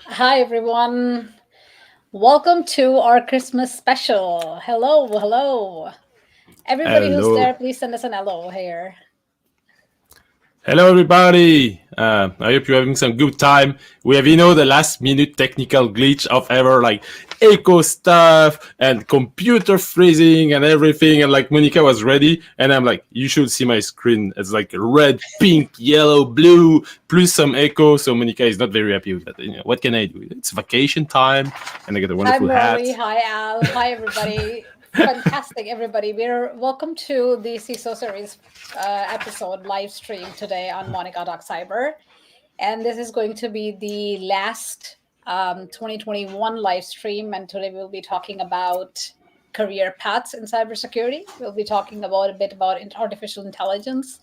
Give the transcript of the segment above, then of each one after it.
Hi, everyone. Welcome to our Christmas special. Hello, hello. Everybody who's Hello. there, please send us an hello here. Hello, everybody. I hope you're having some good time. We have, the last minute technical glitch of ever, like echo stuff and computer freezing and everything. And like Monica was ready. And I'm like, you should see my screen. It's like red, pink, yellow, blue, plus some echo. So Monica is not very happy with that. What can I do? It's vacation time and I got a Hi, wonderful Morley. hat. Hi, Al. Hi, everybody. Fantastic, everybody. We're welcome to the CISO series episode live stream today on Monica Cyber. And this is going to be the last 2021 live stream. And today we'll be talking about career paths in cybersecurity. We'll be talking about a bit about artificial intelligence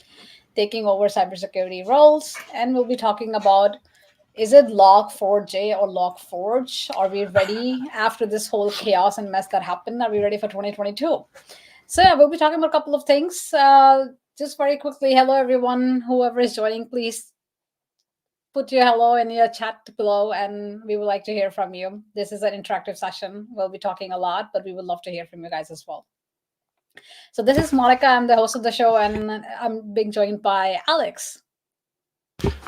taking over cybersecurity roles. And we'll be talking about, is it Log4j or Log4j? Are we ready after this whole chaos and mess that happened? Are we ready for 2022? So yeah, we'll be talking about a couple of things. Just very quickly, hello everyone, whoever is joining, please put your hello in your chat below, and we would like to hear from you. This is an interactive session. We'll be talking a lot, but we would love to hear from you guys as well. So this is Monica. I'm the host of the show, and I'm being joined by Alex.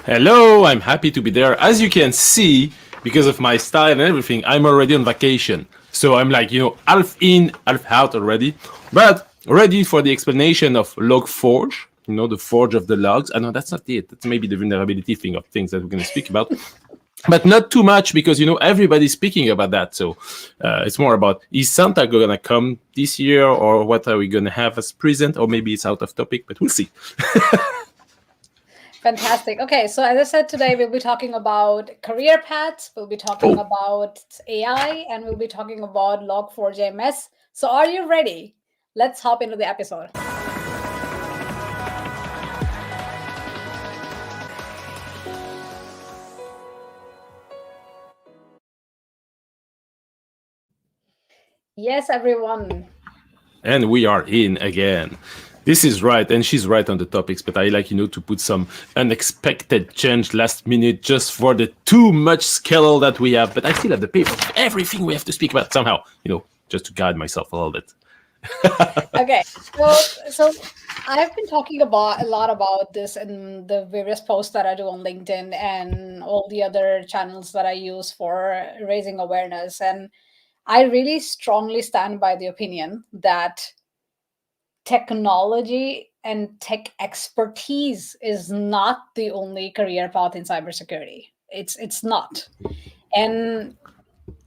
Hello, I'm happy to be there. As you can see, because of my style and everything, I'm already on vacation. So I'm like, half in, half out already. But ready for the explanation of Log4j, the forge of the logs. I know that's not it. That's maybe the vulnerability thing of things that we're going to speak about. But not too much because, everybody's speaking about that. So it's more about, is Santa going to come this year, or what are we going to have as present? Or maybe it's out of topic, but we'll see. Fantastic. Okay, so as I said, today we'll be talking about career paths, we'll be talking about AI, and we'll be talking about Log4j. So are you ready? Let's hop into the episode. Yes, everyone. And we are in again. This is right, and she's right on the topics, but I like, to put some unexpected change last minute just for the too much schedule that we have. But I still have the paper of everything we have to speak about somehow, just to guide myself a little bit. Okay, so I've been talking about a lot about this in the various posts that I do on LinkedIn and all the other channels that I use for raising awareness. And I really strongly stand by the opinion that technology and tech expertise is not the only career path in cybersecurity. It's not. And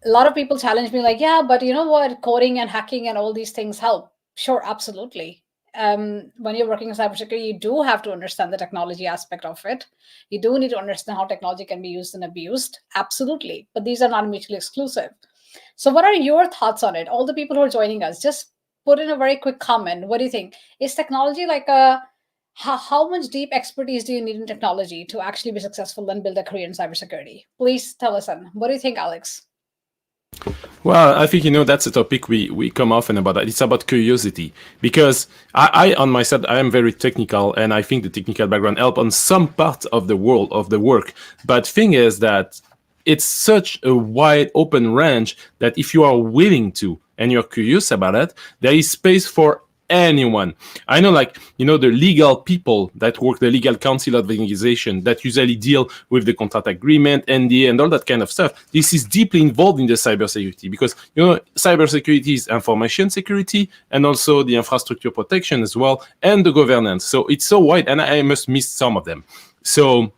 a lot of people challenge me like, yeah, but you know what, coding and hacking and all these things help. Sure, absolutely. When you're working in cybersecurity, you do have to understand the technology aspect of it. You do need to understand how technology can be used and abused, absolutely, but these are not mutually exclusive. So what are your thoughts on it? All the people who are joining us, just put in a very quick comment. What do you think? Is technology like a how much deep expertise do you need in technology to actually be successful and build a career in cybersecurity? Please tell us. What do you think, Alex? Well, I think, that's a topic we come often about. It's about curiosity, because I on my side, I am very technical, and I think the technical background help on some part of the world of the work. But thing is that it's such a wide open range that if you are willing to and you're curious about it, there is space for anyone. I know, like, the legal people that work, the legal counsel of the organization that usually deal with the contract agreement, NDA, and all that kind of stuff. This is deeply involved in the cybersecurity because, cybersecurity is information security and also the infrastructure protection as well, and the governance. So it's so wide, and I must miss some of them. So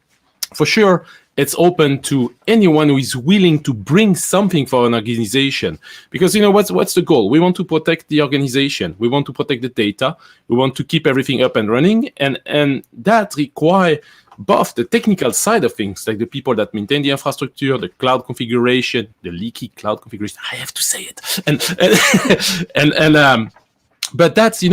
for sure, it's open to anyone who is willing to bring something for an organization. Because, what's the goal? We want to protect the organization. We want to protect the data. We want to keep everything up and running. And that requires both the technical side of things, like the people that maintain the infrastructure, the cloud configuration, the leaky cloud configuration. I have to say it. But that's,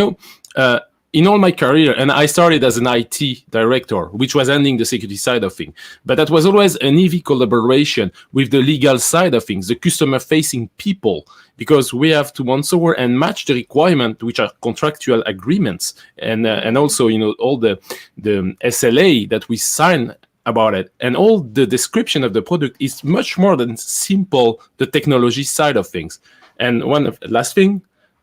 in all my career, and I started as an IT director, which was handling the security side of things. But that was always an heavy collaboration with the legal side of things, the customer-facing people, because we have to answer and match the requirement, which are contractual agreements, and also, all the SLA that we sign about it. And all the description of the product is much more than simple the technology side of things. And last thing,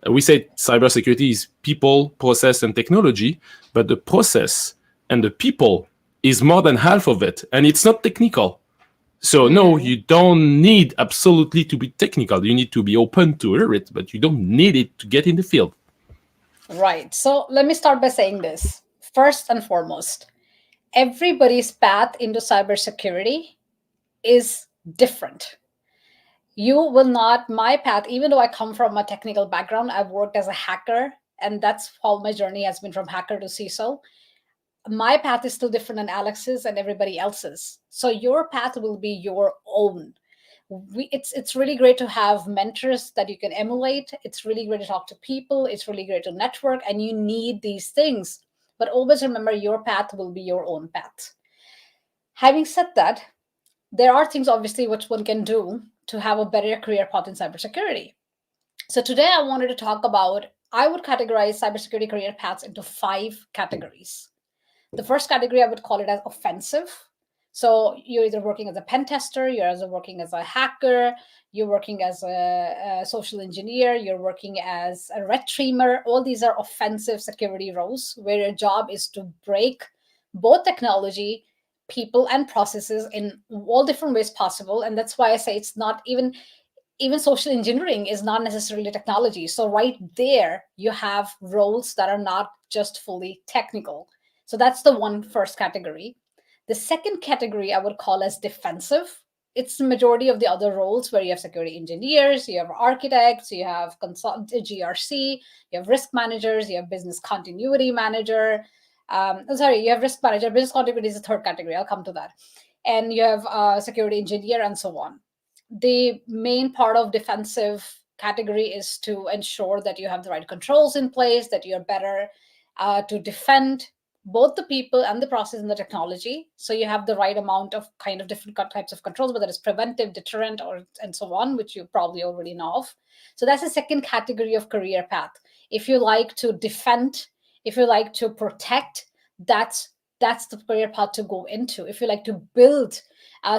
we say cybersecurity is people, process, and technology, but the process and the people is more than half of it, and it's not technical. So no, you don't need absolutely to be technical. You need to be open to hear it, but you don't need it to get in the field. Right. So let me start by saying this. First and foremost, everybody's path into cybersecurity is different. You will not, my path, even though I come from a technical background, I've worked as a hacker, and that's how my journey has been from hacker to CISO. My path is still different than Alex's and everybody else's. So your path will be your own. It's really great to have mentors that you can emulate. It's really great to talk to people. It's really great to network, and you need these things. But always remember, your path will be your own path. Having said that, there are things obviously which one can do to have a better career path in cybersecurity. So today I wanted to talk about, I would categorize cybersecurity career paths into 5 categories. The first category, I would call it as offensive. So you're either working as a pen tester, you're either working as a hacker, you're working as a social engineer, you're working as a red teamer. All these are offensive security roles where your job is to break both technology, people, and processes in all different ways possible. And that's why I say it's not even social engineering is not necessarily technology. So right there, you have roles that are not just fully technical. So that's the first category. The second category I would call as defensive. It's the majority of the other roles where you have security engineers, you have architects, you have GRC, you have risk managers, you have business continuity manager. You have risk manager. Business continuity is the third category. I'll come to that. And you have security engineer and so on. The main part of defensive category is to ensure that you have the right controls in place, that you're better to defend both the people and the process and the technology. So you have the right amount of kind of different types of controls, whether it's preventive, deterrent, or and so on, which you probably already know of. So that's the second category of career path. If you like to defend, if you like to protect, that's the career path to go into. If you like to build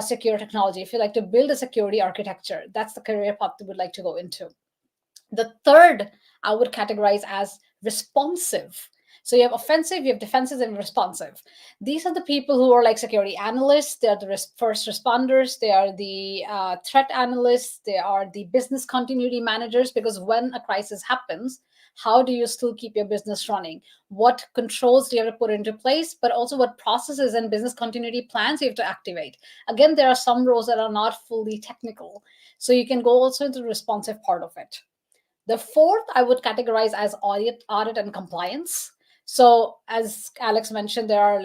secure technology, if you like to build a security architecture, that's the career path you would like to go into. The third I would categorize as responsive. So you have offensive, you have defensive, and responsive. These are the people who are like security analysts. They are the first responders. They are the threat analysts. They are the business continuity managers, because when a crisis happens, how do you still keep your business running? What controls do you have to put into place, but also what processes and business continuity plans you have to activate? Again, there are some roles that are not fully technical. So you can go also into the responsive part of it. The fourth I would categorize as audit and compliance. So as Alex mentioned, there are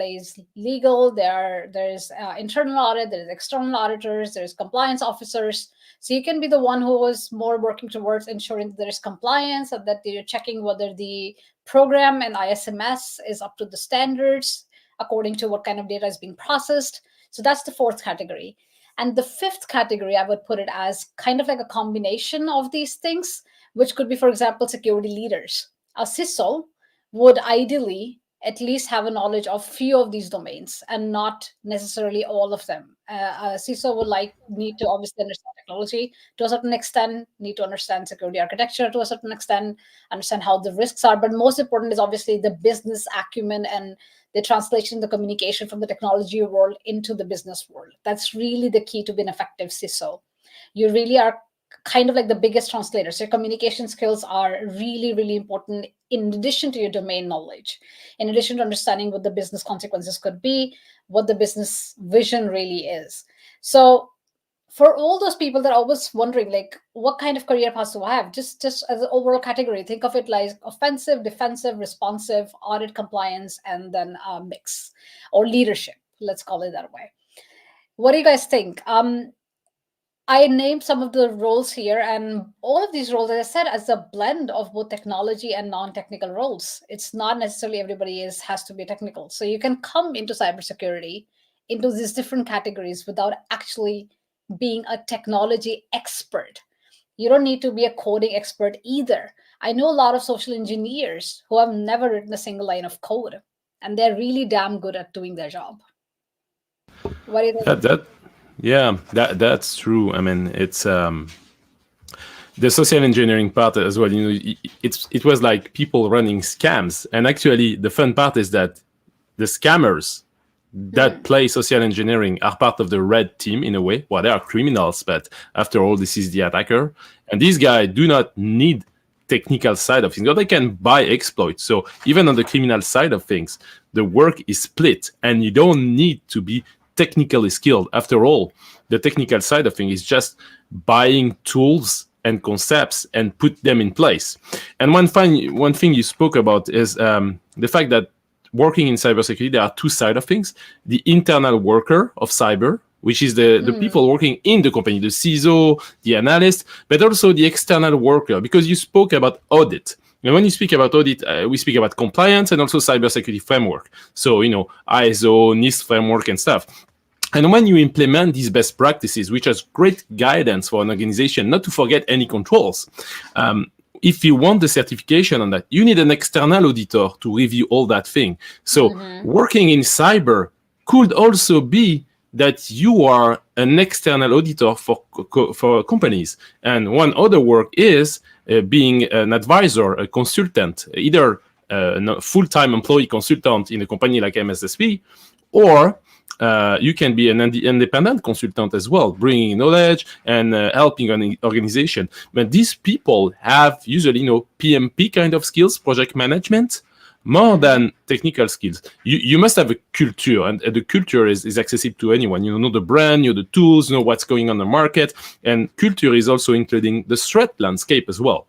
legal, there's internal audit, there's external auditors, there's compliance officers. So you can be the one who is more working towards ensuring that there is compliance and that you're checking whether the program and ISMS is up to the standards according to what kind of data is being processed. So that's the fourth category. And the fifth category, I would put it as kind of like a combination of these things, which could be, for example, security leaders. A CISO would ideally at least have a knowledge of few of these domains and not necessarily all of them. A CISO would need to obviously understand technology to a certain extent, need to understand security architecture to a certain extent, understand how the risks are. But most important is obviously the business acumen and the translation, the communication from the technology world into the business world. That's really the key to being an effective CISO. You really are kind of like the biggest translators. Your communication skills are really, really important in addition to your domain knowledge, in addition to understanding what the business consequences could be, what the business vision really is. So for all those people that are always wondering, like, what kind of career paths do I have? Just as an overall category, think of it like offensive, defensive, responsive, audit, compliance, and then mix or leadership. Let's call it that way. What do you guys think? I named some of the roles here, and all of these roles, as I said, as a blend of both technology and non-technical roles. It's not necessarily everybody has to be technical. So you can come into cybersecurity into these different categories without actually being a technology expert. You don't need to be a coding expert either. I know a lot of social engineers who have never written a single line of code, and they're really damn good at doing their job. What do you think? That yeah, that's true. I mean, it's the social engineering part as well. You know, it was like people running scams, and actually, the fun part is that the scammers that play social engineering are part of the red team in a way. Well, they are criminals, but after all, this is the attacker, and these guys do not need technical side of things. Or they can buy exploits. So even on the criminal side of things, the work is split, and you don't need to be technically skilled. After all, the technical side of things is just buying tools and concepts and put them in place. And one thing you spoke about is the fact that working in cybersecurity, there are two sides of things: the internal worker of cyber, which is the people working in the company, the CISO, the analyst, but also the external worker, because you spoke about audit. And when you speak about audit, we speak about compliance and also cybersecurity framework. So, you know, ISO, NIST framework and stuff. And when you implement these best practices, which has great guidance for an organization, not to forget any controls, if you want the certification on that, you need an external auditor to review all that thing. So working in cyber could also be that you are an external auditor for companies. And one other work is being an advisor, a consultant, either a full-time employee consultant in a company like MSSP, or you can be an independent consultant as well, bringing knowledge and helping an organization. But these people have usually, you know, PMP kind of skills, project management, more than technical skills. You must have a culture, and the culture is accessible to anyone. You know the brand, you know the tools, you know what's going on the market, and culture is also including the threat landscape as well.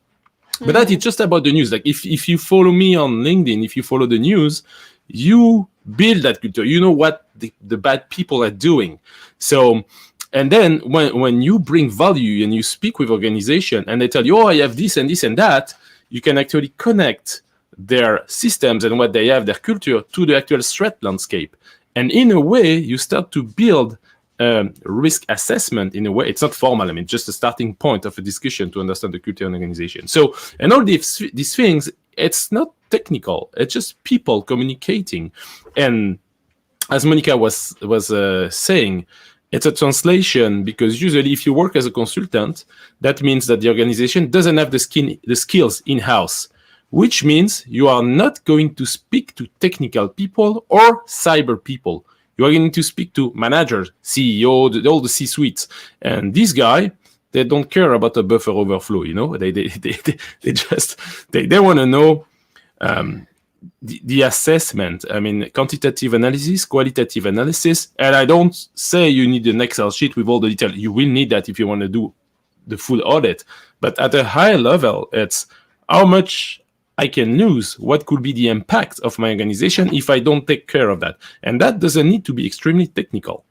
But that is just about the news. Like if you follow me on LinkedIn, if you follow the news, you build that culture. You know what the bad people are doing. So, and then when you bring value and you speak with organization and they tell you, oh, I have this and this and that, you can actually connect their systems and what they have, their culture, to the actual threat landscape. And in a way, you start to build risk assessment. In a way, it's not formal. I mean, just a starting point of a discussion to understand the culture and organization. So, and all these things, it's not technical. It's just people communicating. And as Monica was saying, it's a translation, because usually if you work as a consultant, that means that the organization doesn't have the skills in-house, which means you are not going to speak to technical people or cyber people. You are going to speak to managers, CEO, all the C-suites. And this guy, they don't care about a buffer overflow, you know? They just want to know the assessment. I mean, quantitative analysis, qualitative analysis. And I don't say you need an Excel sheet with all the detail. You will need that if you want to do the full audit. But at a higher level, it's how much I can lose, what could be the impact of my organization if I don't take care of that. And that doesn't need to be extremely technical.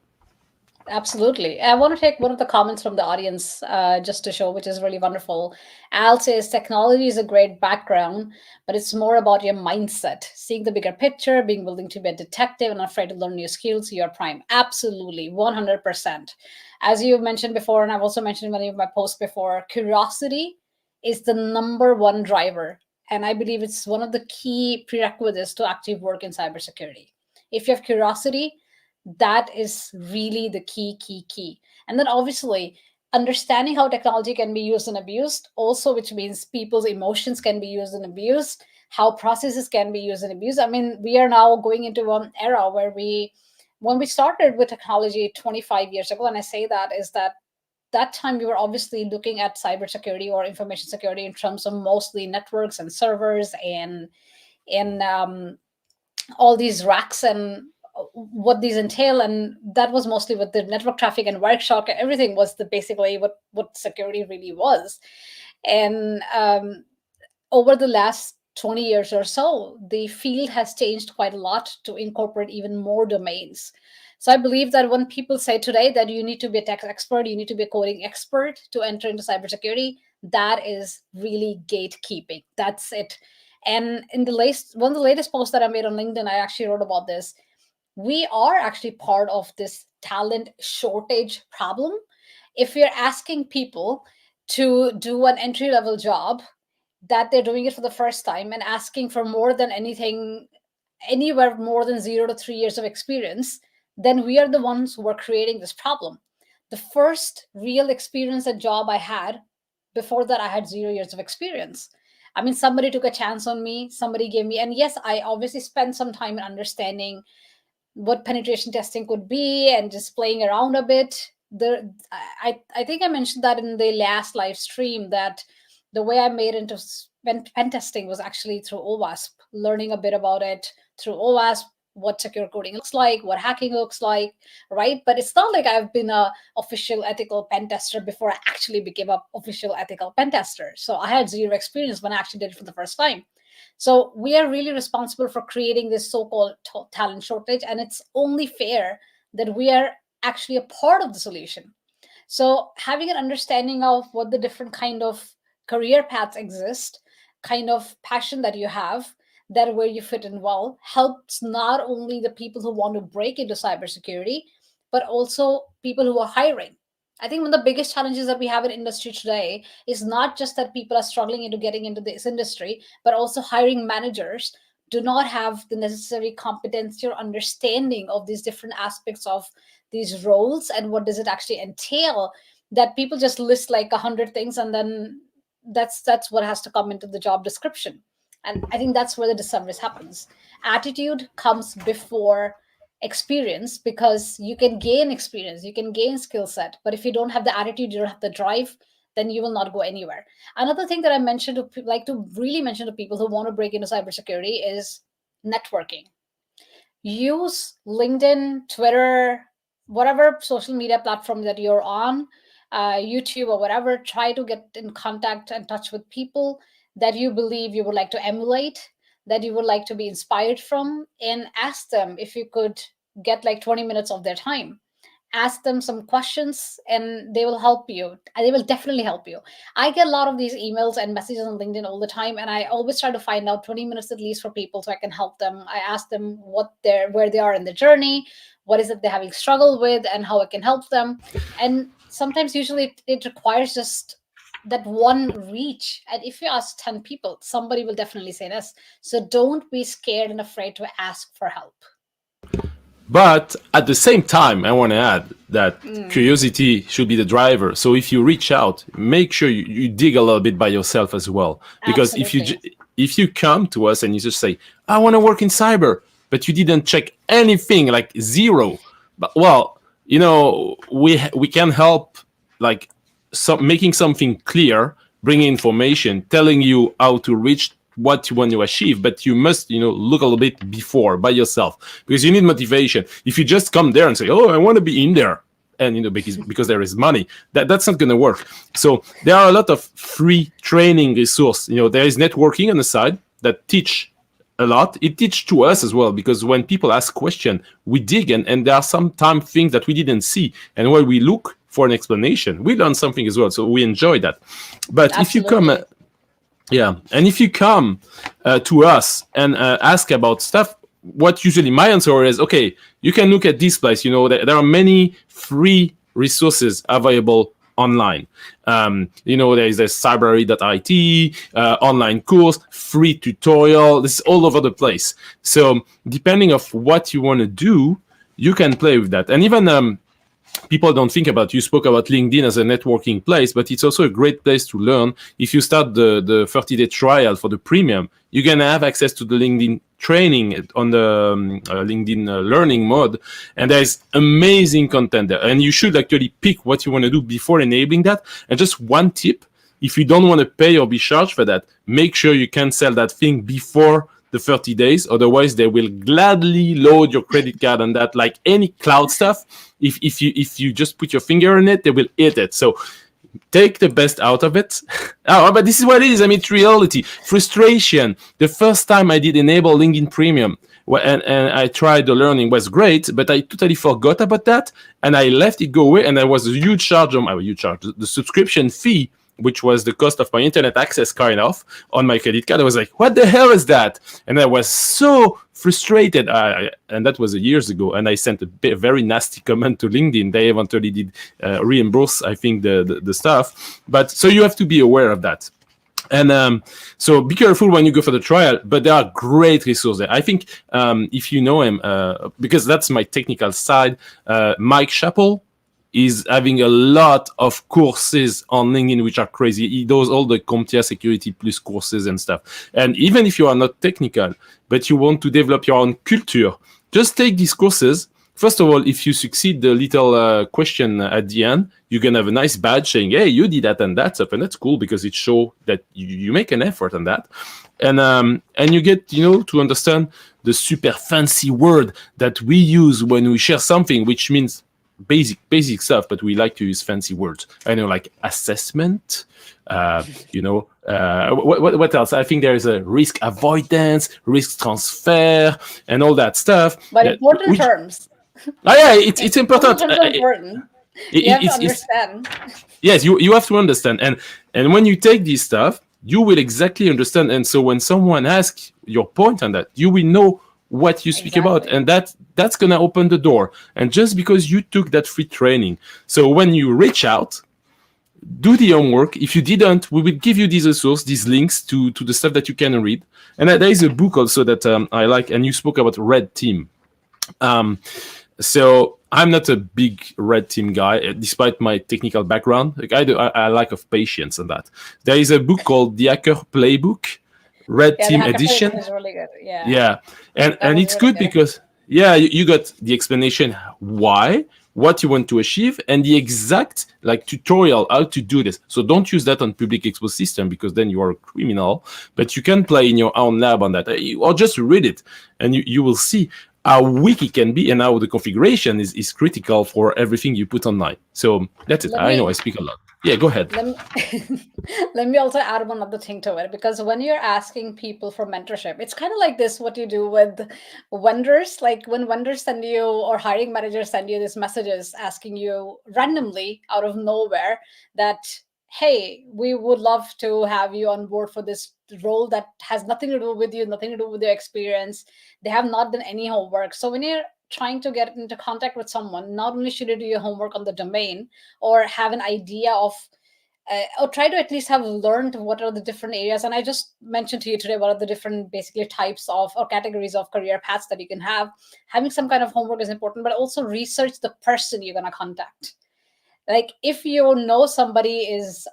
Absolutely. I want to take one of the comments from the audience just to show, which is really wonderful. Al says technology is a great background, but it's more about your mindset, seeing the bigger picture, being willing to be a detective and afraid to learn new skills. You're prime. Absolutely. 100%. As you mentioned before, and I've also mentioned in many of my posts before, curiosity is the number one driver. And I believe it's one of the key prerequisites to active work in cybersecurity. If you have curiosity, that is really the key. And then obviously understanding how technology can be used and abused also, which means people's emotions can be used and abused, how processes can be used and abused. I mean, we are now going into an era where when we started with technology 25 years ago, and I say that is that time we were obviously looking at cybersecurity or information security in terms of mostly networks and servers and in all these racks and what these entail, and that was mostly with the network traffic and Wireshark and everything was basically what security really was. And over the last 20 years or so, the field has changed quite a lot to incorporate even more domains. So I believe that when people say today that you need to be a tech expert, you need to be a coding expert to enter into cybersecurity, that is really gatekeeping. That's it. And in one of the latest posts that I made on LinkedIn, I actually wrote about this. We are actually part of this talent shortage problem. If you're asking people to do an entry level job, that they're doing it for the first time and asking for more than anything, anywhere more than 0 to 3 years of experience, then we are the ones who are creating this problem. The first real experience and job I had, before that, I had 0 years of experience. I mean, somebody took a chance on me, somebody gave me, and yes, I obviously spent some time in understanding what penetration testing could be and just playing around a bit. I think I mentioned that in the last live stream, that the way I made into pen testing was actually through OWASP, learning a bit about it through OWASP, what secure coding looks like, what hacking looks like, right? But it's not like I've been a official ethical pen tester before I actually became a official ethical pen tester. So I had zero experience when I actually did it for the first time. So we are really responsible for creating this so-called talent shortage, and it's only fair that we are actually a part of the solution. So having an understanding of what the different kind of career paths exist, kind of passion that you have, that where you fit in well, helps not only the people who want to break into cybersecurity, but also people who are hiring. I think one of the biggest challenges that we have in industry today is not just that people are struggling into getting into this industry, but also hiring managers do not have the necessary competency or understanding of these different aspects of these roles and what does it actually entail, that people just list like 100 things and then that's what has to come into the job description. And I think that's where the disservice happens. Attitude comes before experience, because you can gain experience, you can gain skill set, but if you don't have the attitude, you don't have the drive, then you will not go anywhere. Another thing that I mentioned to like to really mention to people who want to break into cybersecurity is networking. Use LinkedIn, Twitter, whatever social media platform that you're on, YouTube or whatever. Try to get in contact and touch with people that you believe you would like to emulate, that you would like to be inspired from, and ask them if you could get like 20 minutes of their time. Ask them some questions and they will help you. They will definitely help you. I get a lot of these emails and messages on LinkedIn all the time, and I always try to find out 20 minutes at least for people so I can help them. I ask them where they are in the journey, what is it they're having struggle with, and how I can help them. And sometimes, usually, it requires just that one reach. And if you ask 10 people, somebody will definitely say this. So don't be scared and afraid to ask for help. But at the same time, I want to add that curiosity should be the driver. So if you reach out, make sure you dig a little bit by yourself as well. Because if you come to us and you just say, I want to work in cyber, but you didn't check anything, like zero, but well, we can help, like making something clear, bringing information, telling you how to reach what you want to achieve, but you must, look a little bit before by yourself, because you need motivation. If you just come there and say, "Oh, I want to be in there," and because there is money, that's not going to work. So there are a lot of free training resource. There is networking on the side that teach a lot. It teach to us as well, because when people ask question, we dig, and there are sometimes things that we didn't see, and when we look for an explanation, we learn something as well. So we enjoy that. But Absolutely. if you come and if you come to us and ask about stuff, what usually my answer is, okay, you can look at this place. There are many free resources available online. There is a cybery.it, online course, free tutorial. This is all over the place. So depending of what you want to do, you can play with that. And even people don't think about, you spoke about LinkedIn as a networking place, but it's also a great place to learn. If you start the 30-day trial for the premium, you're going to have access to the LinkedIn training on the LinkedIn learning mode. And there's amazing content there. And you should actually pick what you want to do before enabling that. And just one tip, if you don't want to pay or be charged for that, make sure you cancel that thing before the 30 days. Otherwise, they will gladly load your credit card on that, like any cloud stuff. If you just put your finger on it, they will eat it. So take the best out of it. But this is what it is. I mean, it's reality. Frustration. The first time I did enable LinkedIn Premium, and I tried the learning, was great, but I totally forgot about that, and I left it go away, and there was a huge charge on the subscription fee, which was the cost of my internet access kind of on my credit card. I was like, what the hell is that? And I was so frustrated. And that was years ago. And I sent a very nasty comment to LinkedIn. They eventually did reimburse, I think, the stuff. But so you have to be aware of that. And so be careful when you go for the trial, but there are great resources there. I think if you know him, because that's my technical side, Mike Chappell is having a lot of courses on LinkedIn, which are crazy. He does all the CompTIA Security Plus courses and stuff. And even if you are not technical, but you want to develop your own culture, just take these courses. First of all, if you succeed the little question at the end, you're going to have a nice badge saying, hey, you did that and that stuff. And that's cool because it shows that you make an effort on that. And you get, to understand the super fancy word that we use when we share something, which means basic stuff, but we like to use fancy words. I know, like assessment, what else? I think there is a risk avoidance, risk transfer, and all that stuff. But important terms. Yeah, it's important. Important. You have to understand. Yes, you have to understand. And when you take this stuff, you will exactly understand. And so when someone asks your point on that, you will know what you speak about, and that's gonna open the door. And just because you took that free training, so when you reach out, do the homework. If you didn't, we will give you these resources, these links to the stuff that you can read. And there is a book also that I like, and you spoke about Red Team. So I'm not a big Red Team guy, despite my technical background. Like I lack of patience on that. There is a book called The Hacker Playbook, Red Team Edition. Is really good. Yeah, and it's really good because you got the explanation why, what you want to achieve, and the exact tutorial how to do this. So don't use that on public exposed system because then you are a criminal. But you can play in your own lab on that, or just read it, and you will see how weak it can be and how the configuration is critical for everything you put online. So that's it. I know I speak a lot. Yeah, go ahead. Let me also add one other thing to it, because when you're asking people for mentorship, it's kind of like this, what you do with vendors. Like when vendors send you, or hiring managers send you these messages asking you randomly out of nowhere that, hey, we would love to have you on board for this role that has nothing to do with you, nothing to do with your experience. They have not done any homework. So when you're trying to get into contact with someone, not only should you do your homework on the domain or have an idea of, or try to at least have learned what are the different areas. And I just mentioned to you today what are the different basically types of or categories of career paths that you can have. Having some kind of homework is important, but also research the person you're going to contact. Like if you know somebody has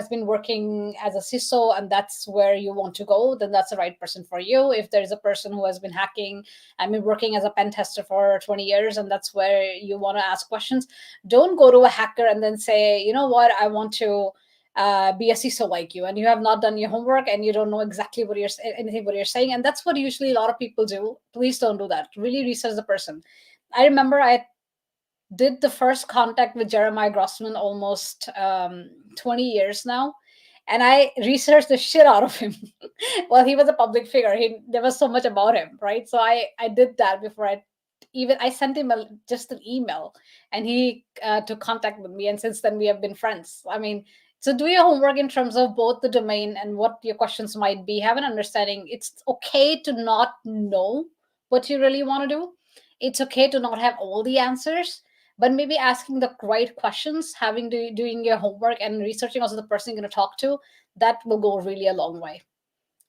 been working as a CISO and that's where you want to go, then that's the right person for you. If there's a person who has been hacking, working as a pen tester for 20 years, and that's where you want to ask questions, don't go to a hacker and then say, you know what, I want to be a CISO like you, and you have not done your homework and you don't know exactly what you're saying. And that's what usually a lot of people do. Please don't do that. Really research the person. I remember I did the first contact with Jeremiah Grossman almost 20 years now. And I researched the shit out of him. Well, he was a public figure. There was so much about him, right? So I did that before I sent him just an email, and he took contact with me. And since then we have been friends. So do your homework in terms of both the domain and what your questions might be. Have an understanding. It's okay to not know what you really want to do. It's okay to not have all the answers, but maybe asking the right questions, doing your homework and researching also the person you're going to talk to, that will go really a long way.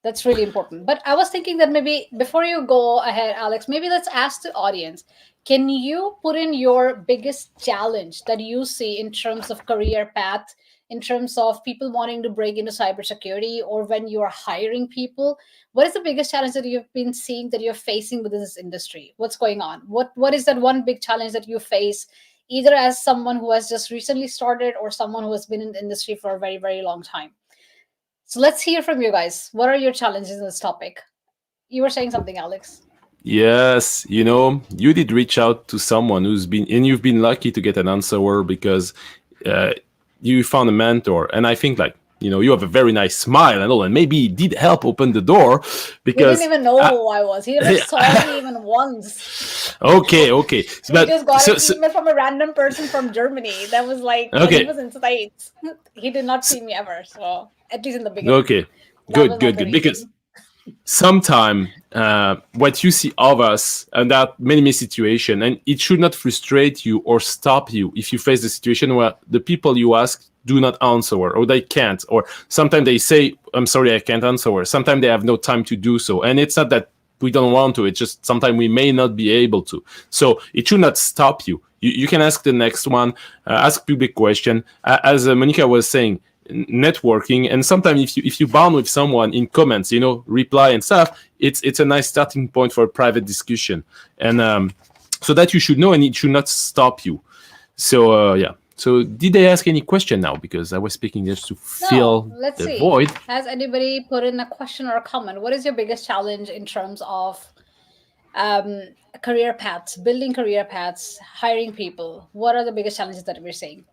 That's really important. But I was thinking that maybe before you go ahead, Alex, maybe let's ask the audience, can you put in your biggest challenge that you see in terms of career path, in terms of people wanting to break into cybersecurity, or when you're hiring people? What is the biggest challenge that you've been seeing that you're facing within this industry? What's going on? What is that one big challenge that you face, either as someone who has just recently started or someone who has been in the industry for a very, very long time? So let's hear from you guys. What are your challenges in this topic? You were saying something, Alex. Yes, you did reach out to someone you've been lucky to get an answer because you found a mentor. And I think you have a very nice smile and all, and maybe it did help open the door because he didn't even know who I was. He never saw me even once. Okay. He just got an email from a random person from Germany that was like, he was in States. He did not see me ever. So at least in the beginning. Okay, good. Because sometimes what you see of us, and there are many situations, and it should not frustrate you or stop you if you face the situation where the people you ask do not answer, or they can't, or sometimes they say, I'm sorry, I can't answer, or sometimes they have no time to do so. And it's not that we don't want to, it's just sometimes we may not be able to. So it should not stop you. You can ask the next one, ask public question. As Monica was saying, networking, and sometimes if you bond with someone in comments, reply and stuff, it's a nice starting point for a private discussion. And so that you should know, and it should not stop you. So yeah. So did they ask any question now? Because I was speaking just to fill let's the see. void. Has anybody put in a question or a comment? What is your biggest challenge in terms of career paths, building career paths, hiring people? What are the biggest challenges that we're seeing?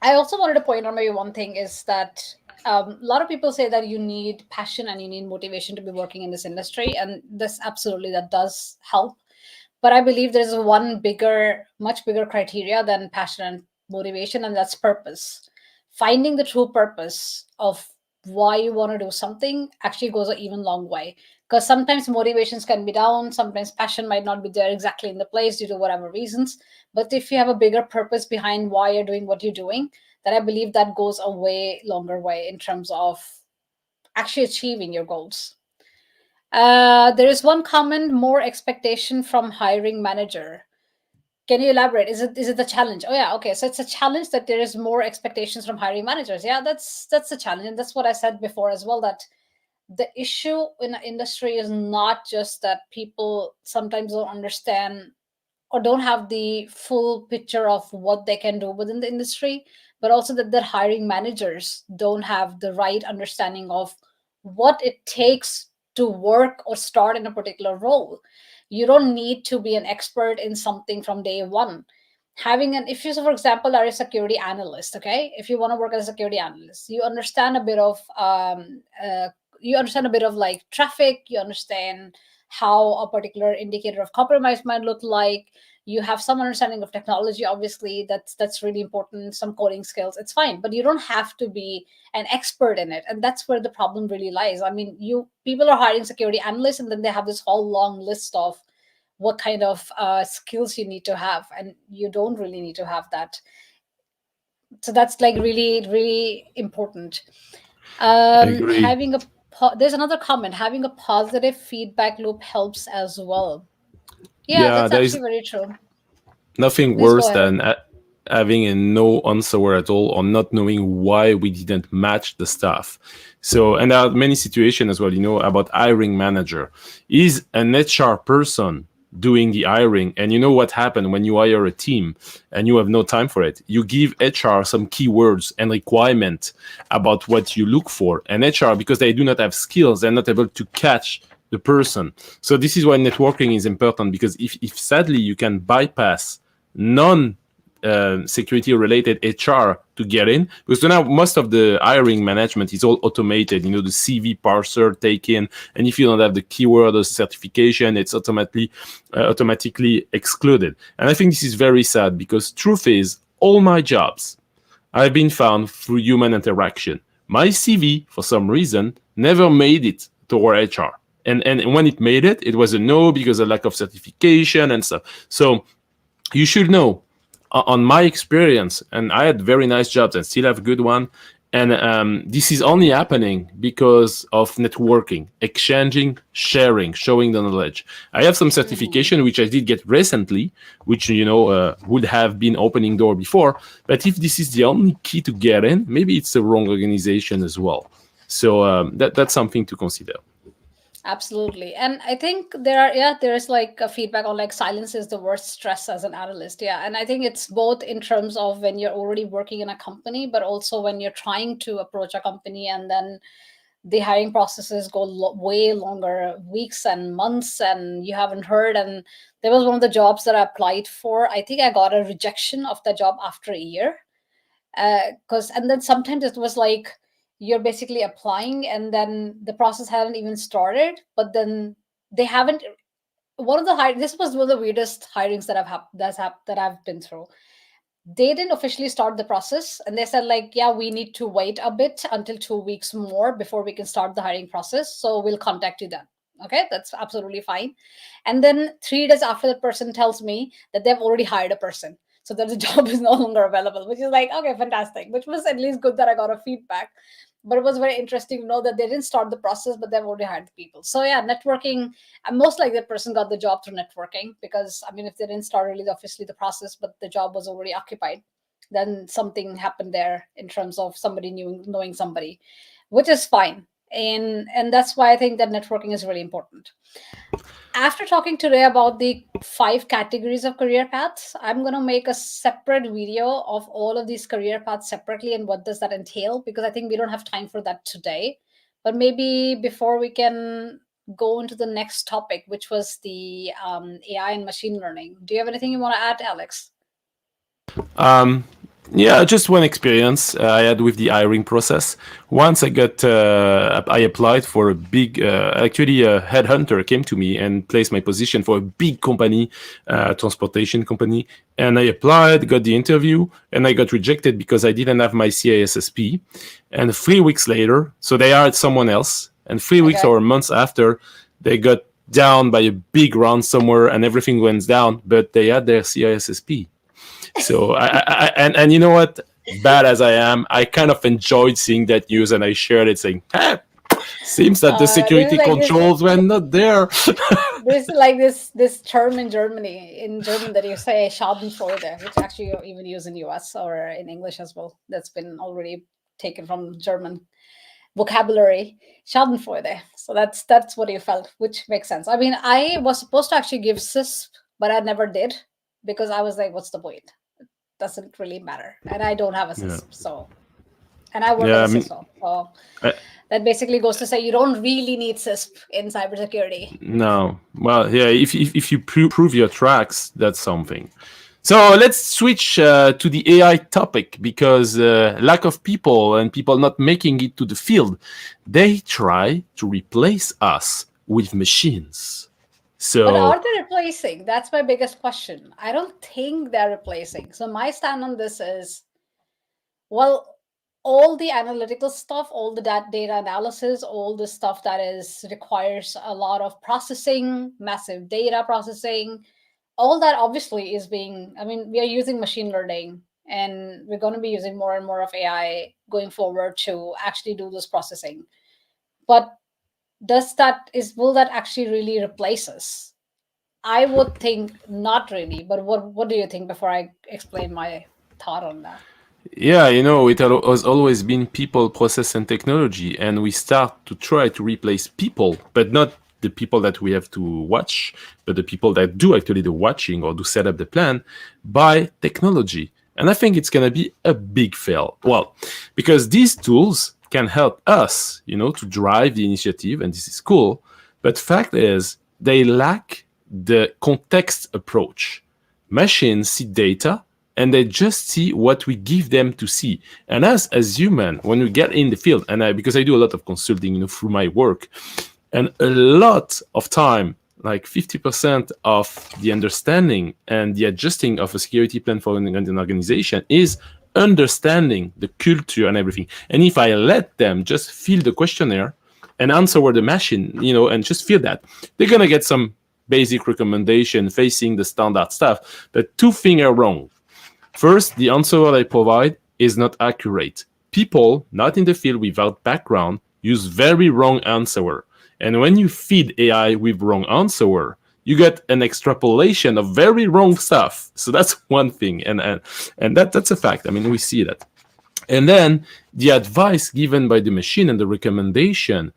I also wanted to point out maybe one thing is that a lot of people say that you need passion and you need motivation to be working in this industry, and this absolutely that does help. But I believe there's one bigger, much bigger criteria than passion and motivation, and that's purpose. Finding the true purpose of why you want to do something actually goes an even long way. Because sometimes motivations can be down, sometimes passion might not be there exactly in the place due to whatever reasons. But if you have a bigger purpose behind why you're doing what you're doing, then I believe that goes a way longer way in terms of actually achieving your goals. There is one comment: more expectation from hiring manager. Can you elaborate? Is it the challenge? Oh yeah, okay. So it's a challenge that there is more expectations from hiring managers. Yeah, that's a challenge, and that's what I said before as well. That the issue in the industry is not just that people sometimes don't understand or don't have the full picture of what they can do within the industry, but also that their hiring managers don't have the right understanding of what it takes to work or start in a particular role. You don't need to be an expert in something from day one. Having an, if you, so for example, are a security analyst, okay, if you want to work as a security analyst, you understand a bit of like traffic, you understand how a particular indicator of compromise might look like, you have some understanding of technology, obviously that's really important, some coding skills, it's fine, but you don't have to be an expert in it. And that's where the problem really lies. I mean, you people are hiring security analysts and then they have this whole long list of what kind of skills you need to have, and you don't really need to have that. So that's like really really important. I agree. Having a there's another comment: having a positive feedback loop helps as well. Yeah, Yeah, that's there actually is very true. nothing Please go worse ahead. than having a no answer at all, or not knowing why we didn't match the staff. So, and there are many situations as well, about hiring manager. Is an HR person doing the hiring? And you know what happened when you hire a team and you have no time for it? You give HR some keywords and requirements about what you look for. And HR, because they do not have skills, they're not able to catch the person. So this is why networking is important, because if sadly you can bypass non security related HR to get in, because now most of the hiring management is all automated, the CV parser taken, and if you don't have the keyword or certification, it's automatically excluded. And I think this is very sad, because truth is, all my jobs I've been found through human interaction. My CV, for some reason, never made it to our HR. And when it made it, it was a no because of lack of certification and stuff. So you should know, on my experience, and I had very nice jobs and still have a good one. And this is only happening because of networking, exchanging, sharing, showing the knowledge. I have some Mhm. certification which I did get recently, which would have been opening door before. But if this is the only key to get in, maybe it's the wrong organization as well. So that's something to consider. Absolutely. And I think there's like a feedback on like silence is the worst stress as an analyst. Yeah. And I think it's both in terms of when you're already working in a company, but also when you're trying to approach a company and then the hiring processes go way longer, weeks and months, and you haven't heard. And there was one of the jobs that I applied for. I think I got a rejection of the job after a year. Because and then sometimes it was like you're basically applying and then the process hadn't even started, but then they haven't. One of the this was one of the weirdest hirings that that I've been through. They didn't officially start the process and they said like, yeah, we need to wait a bit until 2 weeks more before we can start the hiring process, so we'll contact you then. Okay, that's absolutely fine. And then 3 days after, the person tells me that they've already hired a person. so that the job is no longer available, which is like, okay, fantastic, which was at least good that I got a feedback. But it was very interesting to know that they didn't start the process, but they've already hired the people. So yeah, networking, and most likely that person got the job through networking, because I mean, if they didn't start really obviously the process, but the job was already occupied, then something happened there in terms of somebody knowing somebody, which is fine. And that's why I think that networking is really important. After talking today about the 5 categories of career paths, I'm going to make a separate video of all of these career paths separately and what does that entail, because I think we don't have time for that today. But maybe before we can go into the next topic, which was the AI and machine learning, do you have anything you want to add, Alex? Yeah, just one experience I had with the hiring process. Once I applied for a big, actually a headhunter came to me and placed my position for a big company, transportation company. And I applied, got the interview, and I got rejected because I didn't have my CISSP. And 3 weeks later, so they hired someone else. And 3 weeks or months after, they got down by a big ransomware and everything went down, but they had their CISSP. So and you know what? Bad as I am, I kind of enjoyed seeing that news, and I shared it, saying, "Hey, seems that the security controls were not there." This is like this term in German that you say Schadenfreude, which actually you even use in US or in English as well. That's been already taken from German vocabulary. Schadenfreude. So that's what you felt, which makes sense. I mean, I was supposed to actually give CISP, but I never did, because I was like, what's the point? It doesn't really matter. And I don't have a CISP. So, and I work as a CISO. So that basically goes to say you don't really need CISP in cybersecurity. No. Well, yeah, if you prove your tracks, that's something. So let's switch to the AI topic, because lack of people and people not making it to the field, they try to replace us with machines. So, but are they replacing? That's my biggest question. I don't think they're replacing. So my stand on this is, well, all the analytical stuff, all the data analysis, all the stuff that is requires a lot of processing, massive data processing, all that obviously is being, I mean, we are using machine learning, and we're going to be using more and more of AI going forward to actually do this processing. But will that actually really replace us? I would think not really, but what do you think before I explain my thought on that? yeah, it has always been people, process, and technology, and we start to try to replace people, but not the people that we have to watch, but the people that do actually the watching or do set up the plan by technology. And I think it's going to be a big fail. Well, because these tools can help us, to drive the initiative, and this is cool. But fact is, they lack the context approach. Machines see data, and they just see what we give them to see. And as human, when we get in the field, and because I do a lot of consulting, through my work, and a lot of time, like 50% of the understanding and the adjusting of a security plan for an organization is understanding the culture and everything. And if I let them just fill the questionnaire and answer with the machine, and just fill that, they're going to get some basic recommendation facing the standard stuff. But 2 things are wrong. First, the answer that I provide is not accurate. People not in the field without background use very wrong answer. And when you feed AI with wrong answer, you get an extrapolation of very wrong stuff. So that's one thing. And that's a fact. I mean, we see that. And then the advice given by the machine and the recommendation,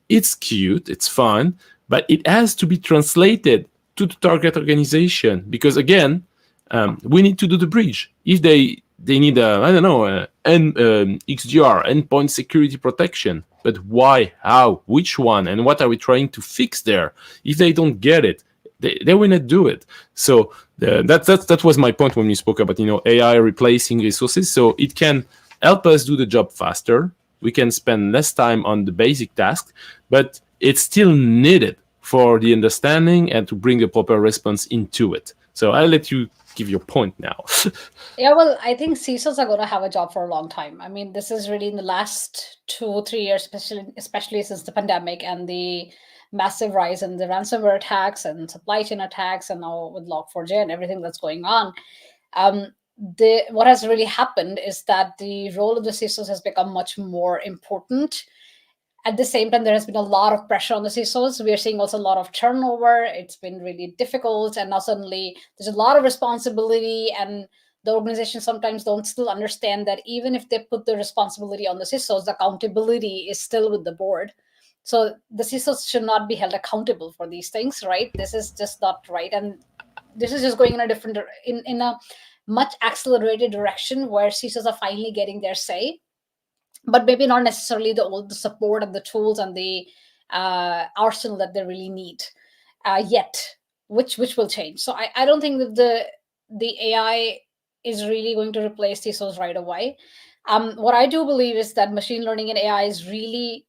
it's cute, it's fun, but it has to be translated to the target organization. Because again, we need to do the bridge. If they need XDR, endpoint security protection, but why, how, which one, and what are we trying to fix there? If they don't get it, they will not do it. So that was my point when we spoke about AI replacing resources. So it can help us do the job faster. We can spend less time on the basic task, but it's still needed for the understanding and to bring a proper response into it. So I'll let you give your point now. Yeah, well, I think CISOs are going to have a job for a long time. I mean, this is really in the last 2-3 years, especially since the pandemic and the massive rise in the ransomware attacks and supply chain attacks, and now with Log4j and everything that's going on. What has really happened is that the role of the CISOs has become much more important. At the same time, there has been a lot of pressure on the CISOs. We are seeing also a lot of turnover. It's been really difficult, and now suddenly there's a lot of responsibility, and the organization sometimes don't still understand that even if they put the responsibility on the CISOs, the accountability is still with the board. So the CISOs should not be held accountable for these things, right? This is just not right, and this is just going in a different in a much accelerated direction where CISOs are finally getting their say, but maybe not necessarily all the support and the tools and the arsenal that they really need yet, which will change. So I don't think that the AI is really going to replace CISOs right away. What I do believe is that machine learning and AI is really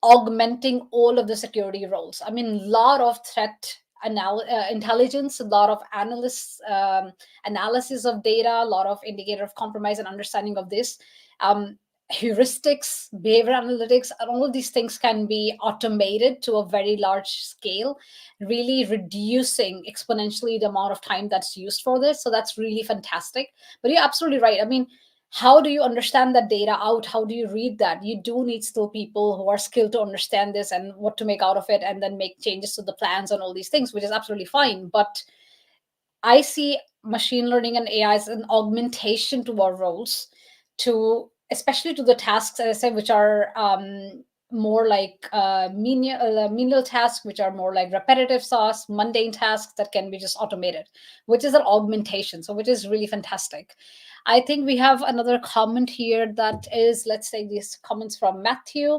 augmenting all of the security roles. I mean, a lot of threat intelligence, a lot of analysts, analysis of data, a lot of indicator of compromise and understanding of this. Heuristics, behavior analytics, and all of these things can be automated to a very large scale, really reducing exponentially the amount of time that's used for this. So that's really fantastic. But you're absolutely right. I mean, how do you understand that data out? How do you read that? You do need still people who are skilled to understand this and what to make out of it, and then make changes to the plans and all these things, which is absolutely fine. But I see machine learning and AI as an augmentation to our roles, to especially to the tasks, as I said, which are more like menial tasks, which are more like repetitive tasks, mundane tasks that can be just automated, which is an augmentation. So, which is really fantastic. I think we have another comment here that is, let's say, these comments from Matthew.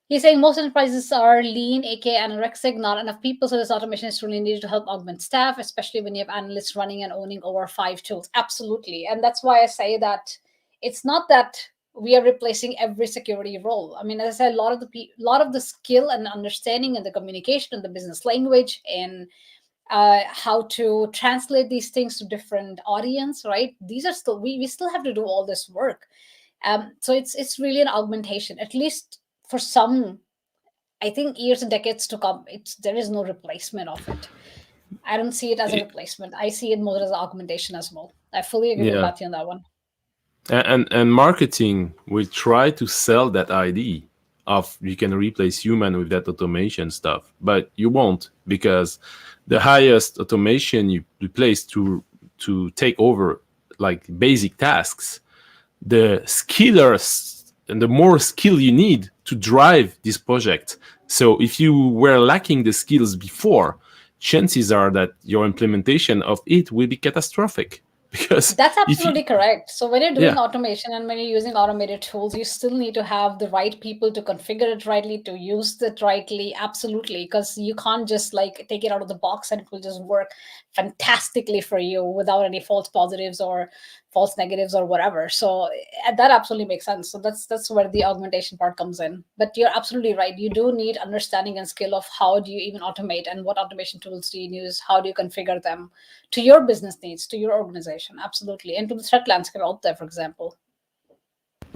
He's saying most enterprises are lean, aka anorexic, not enough people, so this automation is really needed to help augment staff, especially when you have analysts running and owning over 5 tools. Absolutely. And that's why I say that it's not that we are replacing every security role. I mean, as I said, a lot of the skill and understanding and the communication and the business language and how to translate these things to different audience, right? These are still, we still have to do all this work. So it's really an augmentation, at least for some. I think years and decades to come, there is no replacement of it. I don't see it as a replacement. I see it more as an augmentation as well. I fully agree with Yeah. Matthew on that one. And marketing will try to sell that idea of you can replace human with that automation stuff, but you won't, because the highest automation you replace to take over like basic tasks, the skillers and the more skill you need to drive this project. So if you were lacking the skills before, chances are that your implementation of it will be catastrophic. Because That's if you, absolutely correct. So when you're doing yeah, automation and when you're using automated tools, you still need to have the right people to configure it rightly, to use it rightly. Absolutely. Because you can't just like take it out of the box and it will just work fantastically for you without any false positives or false negatives or whatever. So that absolutely makes sense. So that's where the augmentation part comes in. But you're absolutely right. You do need understanding and skill of how do you even automate and what automation tools do you use? How do you configure them to your business needs, to your organization? Absolutely. And to the threat landscape out there, for example.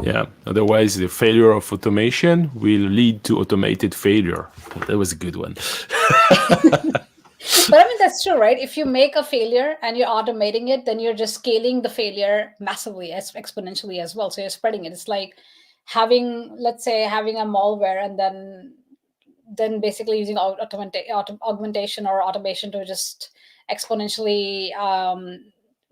yeah. Otherwise, the failure of automation will lead to automated failure. That was a good one. But I mean, that's true, right? If you make a failure and you're automating it, then you're just scaling the failure massively, exponentially as well. So you're spreading it. It's like having, let's say, having a malware and then basically using augmentation or automation to just exponentially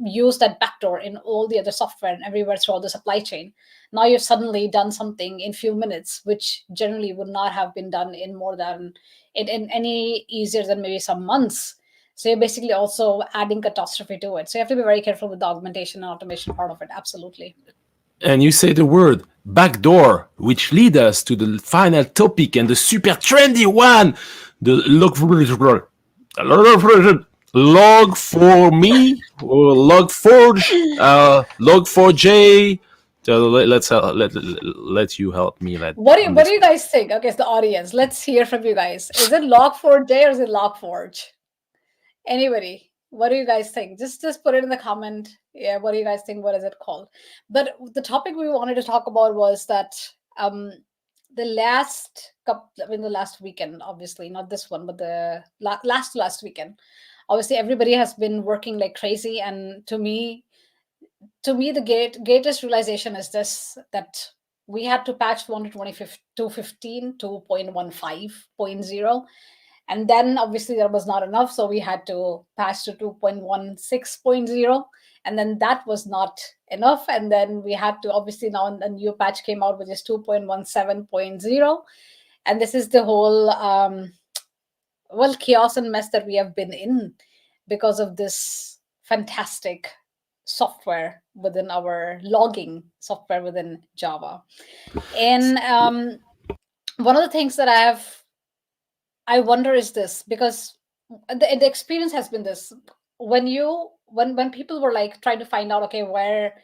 use that backdoor in all the other software and everywhere throughout the supply chain. Now you've suddenly done something in few minutes, which generally would not have been done in more than in any easier than maybe some months. So you're basically also adding catastrophe to it. So you have to be very careful with the augmentation and automation part of it. Absolutely. And you say the word backdoor, which lead us to the final topic and the super trendy one, the log for me, or log forge, log 4j. So let you help me on What do this you one. guys think? Okay, it's the audience. Let's hear from you guys. Is it Log4j or is it Log4j? Anybody? What do you guys think? Just put it in the comment. Yeah, what do you guys think? What is it called? But the topic we wanted to talk about was that um the last couple, I mean the last weekend, obviously not this one, but the last weekend, obviously everybody has been working like crazy, and to me the greatest realization is this, that we had to patch 215 2.15.0, and then obviously that was not enough, so we had to patch to 2.16.0, and then that was not enough, and then we had to, obviously now a new patch came out, which is 2.17.0, and this is the whole well, chaos and mess that we have been in because of this fantastic software within our logging software within Java. And one of the things that I wonder is this, because the experience has been this: when people were like trying to find out, okay, where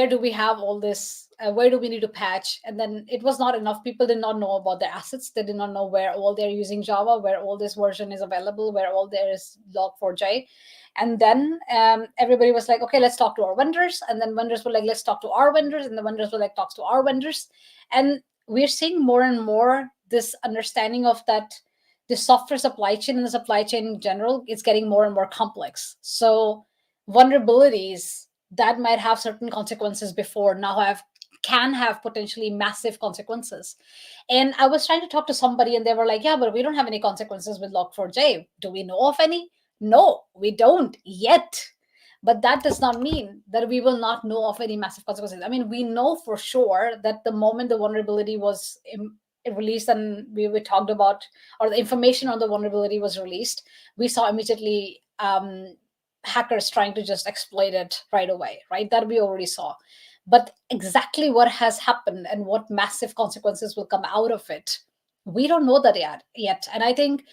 do we have all this, where do we need to patch, and then it was not enough. People did not know about their assets, they did not know where all they're using Java, where all this version is available, where all there is log4j. And then everybody was like, okay, let's talk to our vendors, and then vendors were like, let's talk to our vendors, and the vendors were like, talks to our vendors. And we're seeing more and more this understanding of that the software supply chain and the supply chain in general is getting more and more complex. So vulnerabilities that might have certain consequences before now can have potentially massive consequences. And I was trying to talk to somebody, and they were like, yeah, but we don't have any consequences with log4j. Do we know of any? No, we don't yet. But that does not mean that we will not know of any massive consequences. I mean, we know for sure that the moment the vulnerability was released and we talked about, or the information on the vulnerability was released, we saw immediately hackers trying to just exploit it right away, right? That we already saw. But exactly what has happened and what massive consequences will come out of it, we don't know that yet. And I think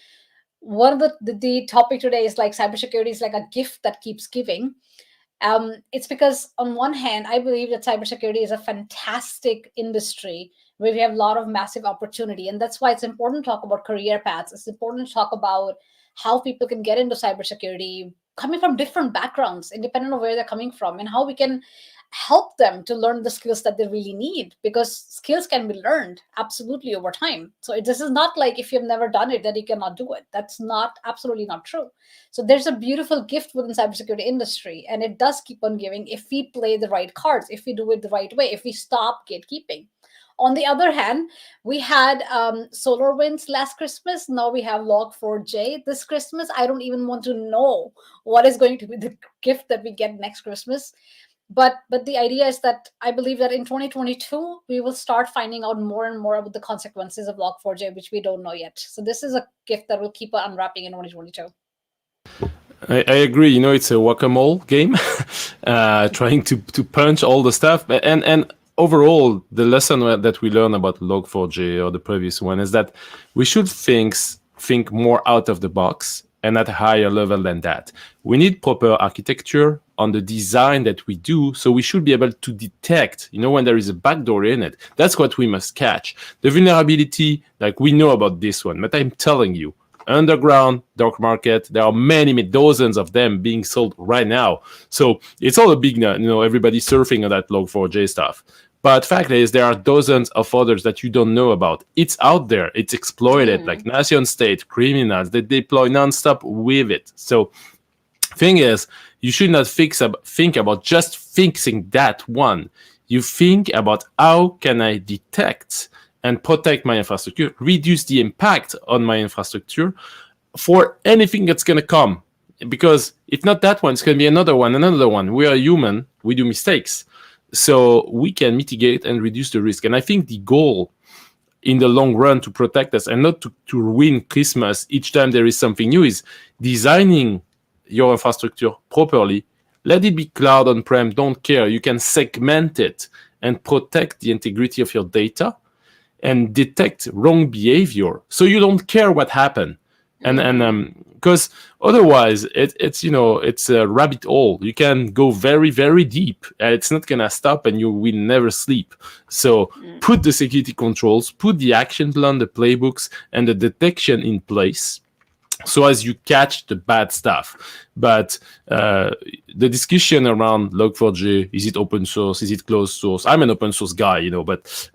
one of the topic today is like cybersecurity is like a gift that keeps giving. It's because on one hand, I believe that cybersecurity is a fantastic industry where we have a lot of massive opportunity. And that's why it's important to talk about career paths. It's important to talk about how people can get into cybersecurity coming from different backgrounds, independent of where they're coming from, and how we can help them to learn the skills that they really need, because skills can be learned absolutely over time. So this is not like if you've never done it that you cannot do it. That's not, absolutely not true. So there's a beautiful gift within cybersecurity industry, and it does keep on giving if we play the right cards, if we do it the right way, if we stop gatekeeping. On the other hand, we had SolarWinds last Christmas. Now we have Log4j this Christmas. I don't even want to know what is going to be the gift that we get next Christmas. But the idea is that I believe that in 2022, we will start finding out more and more about the consequences of Log4j, which we don't know yet. So this is a gift that will keep on unwrapping in 2022. I agree. You know, it's a whack-a-mole game, trying to punch all the stuff. And overall, the lesson that we learn about Log4j or the previous one is that we should think more out of the box and at a higher level than that. We need proper architecture on the design that we do, so we should be able to detect, when there is a backdoor in it. That's what we must catch. The vulnerability, like we know about this one, but I'm telling you, underground, dark market, there are many dozens of them being sold right now. So it's all a big, everybody surfing on that Log4j stuff. But fact is, there are dozens of others that you don't know about. It's out there. It's exploited, like nation state criminals. They deploy nonstop with it. So thing is, you should not think about just fixing that one. You think about how can I detect and protect my infrastructure, reduce the impact on my infrastructure for anything that's going to come. Because if not that one, it's going to be another one. We are human. We do mistakes. So we can mitigate and reduce the risk. And I think the goal in the long run to protect us and not to ruin Christmas each time there is something new is designing your infrastructure properly. Let it be cloud on-prem, don't care. You can segment it and protect the integrity of your data and detect wrong behavior. So you don't care what happened. And because otherwise it's a rabbit hole. You can go very, very deep and it's not gonna stop and you will never sleep. So put the security controls, put the action plan, the playbooks and the detection in place. so as you catch the bad stuff. But the discussion around Log4j, is it open source, is it closed source? I'm an open source guy, but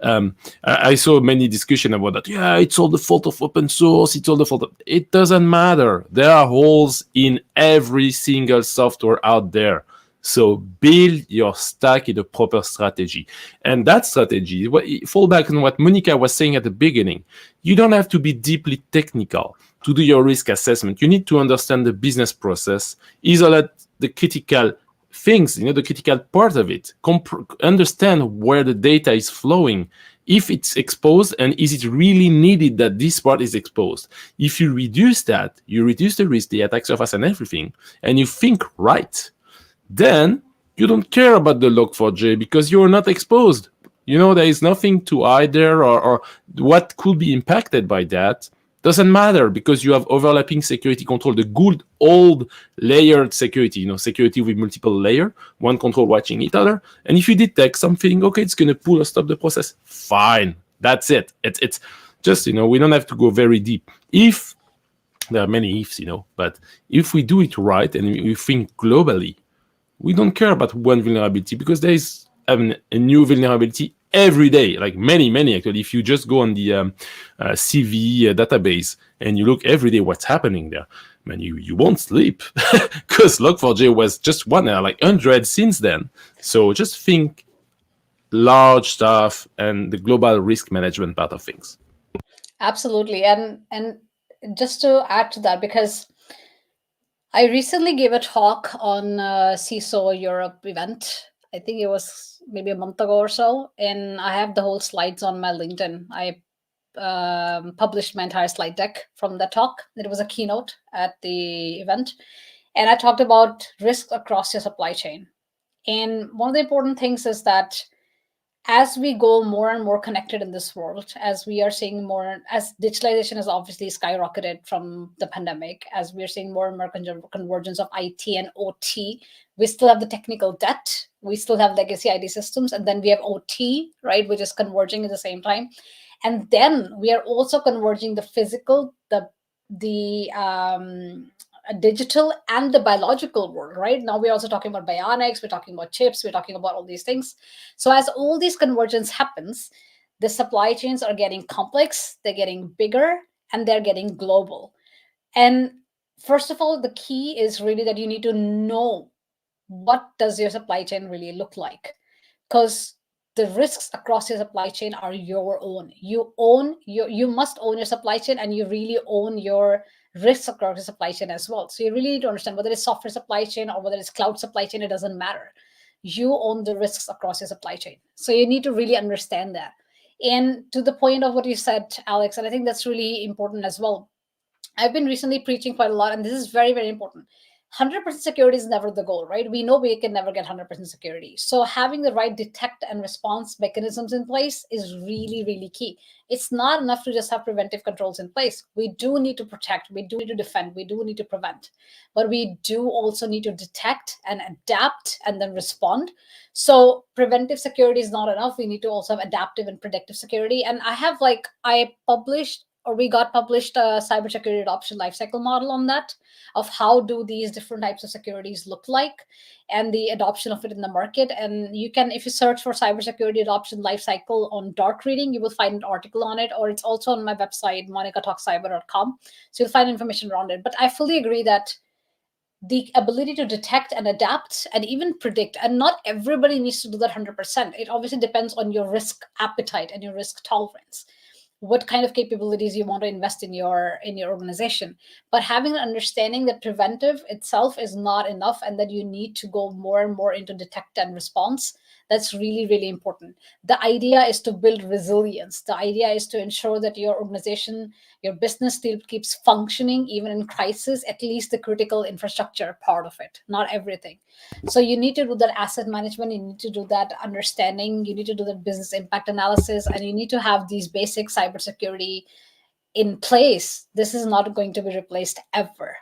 I saw many discussion about that. Yeah, it's all the fault of open source, it's all the fault of... It doesn't matter. There are holes in every single software out there. So build your stack in a proper strategy. And that strategy, fall back on what Monica was saying at the beginning. You don't have to be deeply technical to do your risk assessment. You need to understand the business process, isolate the critical things, the critical part of it, understand where the data is flowing, if it's exposed, and is it really needed that this part is exposed. If you reduce that, you reduce the risk, the attack surface and everything, and you think right, then you don't care about the log4j because you're not exposed. There is nothing to hide there, or what could be impacted by that doesn't matter because you have overlapping security control, the good old layered security, security with multiple layers, one control watching each other. And if you detect something, okay, it's going to pull or stop the process. Fine. That's it. It's just, we don't have to go very deep. If there are many ifs, but if we do it right and we think globally, we don't care about one vulnerability because there is a new vulnerability every day, like many actually. If you just go on the CV database and you look every day what's happening there, man, you won't sleep because Log4j was just one, like 100 since then. So just think large stuff and the global risk management part of things. Absolutely. And just to add to that, because I recently gave a talk on CISO Europe event. I think it was maybe a month ago or so, and I have the whole slides on my LinkedIn. I published my entire slide deck from the talk. It was a keynote at the event, and I talked about risk across your supply chain. And one of the important things is that as we go more and more connected in this world, as we are seeing more, as digitalization has obviously skyrocketed from the pandemic, as we're seeing more and more convergence of IT and OT, we still have the technical debt, we still have legacy IT systems, and then we have OT, right, which is converging at the same time. And then we are also converging the physical, the digital and the biological world. Right now we're also talking about bionics, we're talking about chips, we're talking about all these things. So as all these convergence happens, the supply chains are getting complex, they're getting bigger, and they're getting global. And first of all, the key is really that you need to know what does your supply chain really look like, because the risks across your supply chain are your own. You must own your supply chain, and you really own your risks across your supply chain as well. So you really need to understand whether it's software supply chain or whether it's cloud supply chain, it doesn't matter. You own the risks across your supply chain. So you need to really understand that. And to the point of what you said, Alex, and I think that's really important as well. I've been recently preaching quite a lot, and this is very, very important. 100% security is never the goal, right? We know we can never get 100% security. So having the right detect and response mechanisms in place is really, really key. It's not enough to just have preventive controls in place. We do need to protect, we do need to defend, we do need to prevent, but we do also need to detect and adapt and then respond. So preventive security is not enough. We need to also have adaptive and predictive security. And I published, or we got published, a cybersecurity adoption lifecycle model on that, of how do these different types of securities look like and the adoption of it in the market. And you can, if you search for cybersecurity adoption lifecycle on dark reading, you will find an article on it, or it's also on my website, monicatalkcyber.com. So you'll find information around it. But I fully agree that the ability to detect and adapt and even predict, and not everybody needs to do that 100%. It obviously depends on your risk appetite and your risk tolerance, what kind of capabilities you want to invest in your organization. But having an understanding that preventive itself is not enough, and that you need to go more and more into detect and response, that's really, really important. The idea is to build resilience. The idea is to ensure that your organization, your business still keeps functioning even in crisis, at least the critical infrastructure part of it, not everything. So you need to do that asset management, you need to do that understanding, you need to do that business impact analysis, and you need to have these basic cybersecurity in place. This is not going to be replaced ever.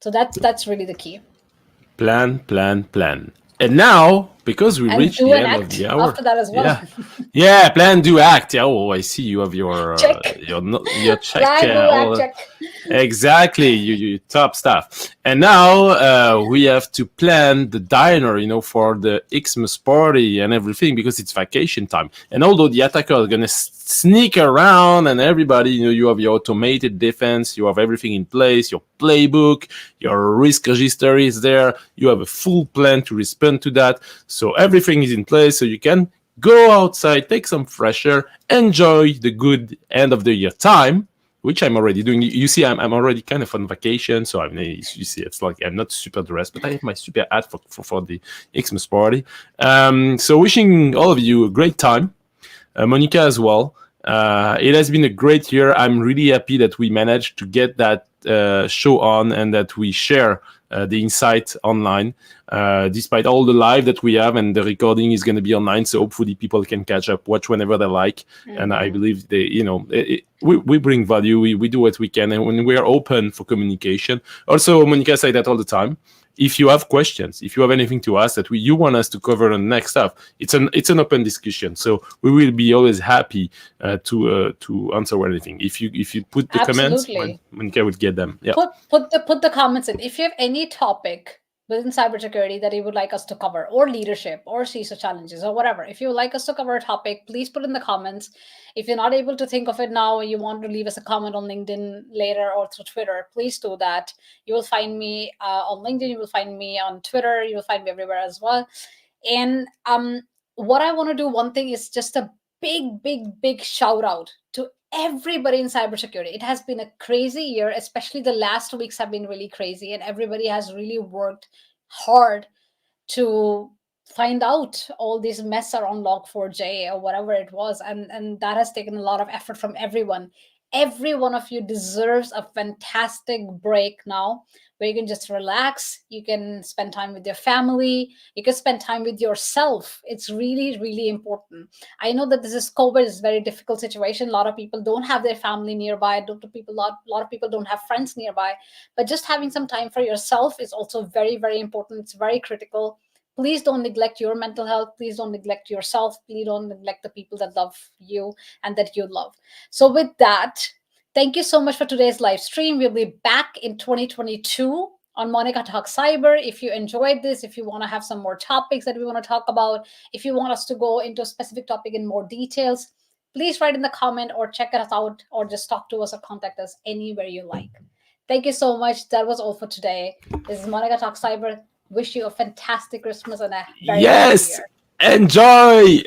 So that's really the key. Plan. And now because we And reached do the and end of act the hour. after that as well. Yeah, yeah. Plan, do, act. Yeah. Oh, I see. You have Check. your check. Plan, do, act, All check. exactly. You top stuff. And now we have to plan the diner, for the Xmas party and everything because it's vacation time. And although the attacker is gonna sneak around and everybody, you have your automated defense, you have everything in place, your playbook, your risk register is there, you have a full plan to respond to that. So everything is in place so you can go outside, take some fresh air, enjoy the good end of the year time, which I'm already doing. You see, I'm already kind of on vacation, so you see, it's like I'm not super dressed, but I have my super hat for the Xmas party. So wishing all of you a great time. Monica as well. It has been a great year. I'm really happy that we managed to get that show on and that we share the insight online, despite all the live that we have, and the recording is going to be online, so hopefully people can catch up, watch whenever they like. And I believe we bring value, we do what we can, and when we are open for communication. Also, Monica say that all the time. If you have questions, if you have anything to ask that you want us to cover on the next stuff, it's an open discussion. So we will be always happy to answer anything. If you put the comments, Monica would get them. Yeah. Put the comments in. If you have any topic within cybersecurity that you would like us to cover, or leadership, or CISO challenges, or whatever, if you would like us to cover a topic, please put in the comments. If you're not able to think of it now, you want to leave us a comment on LinkedIn later or through Twitter, please do that. You will find me on LinkedIn, you will find me on Twitter, you will find me everywhere as well. And what I want to do, one thing is just a big shout out to everybody in cybersecurity. It has been a crazy year, especially the last weeks have been really crazy, and everybody has really worked hard to find out all these mess around log4j or whatever it was, and that has taken a lot of effort from everyone. Every one of you deserves a fantastic break now, where you can just relax, you can spend time with your family, you can spend time with yourself. It's really important. I know that this is COVID, is a very difficult situation. A lot of people don't have their family nearby, a lot of people don't have friends nearby, but just having some time for yourself is also very important. It's very critical. Please don't neglect your mental health. Please don't neglect yourself. Please don't neglect the people that love you and that you love. So with that, thank you so much for today's live stream. We'll be back in 2022 on Monica Talk Cyber. If you enjoyed this, if you want to have some more topics that we want to talk about, if you want us to go into a specific topic in more details, please write in the comment or check us out, or just talk to us or contact us anywhere you like. Thank you so much. That was all for today. This is Monica Talk Cyber. Wish you a fantastic Christmas and a very happy year. Enjoy.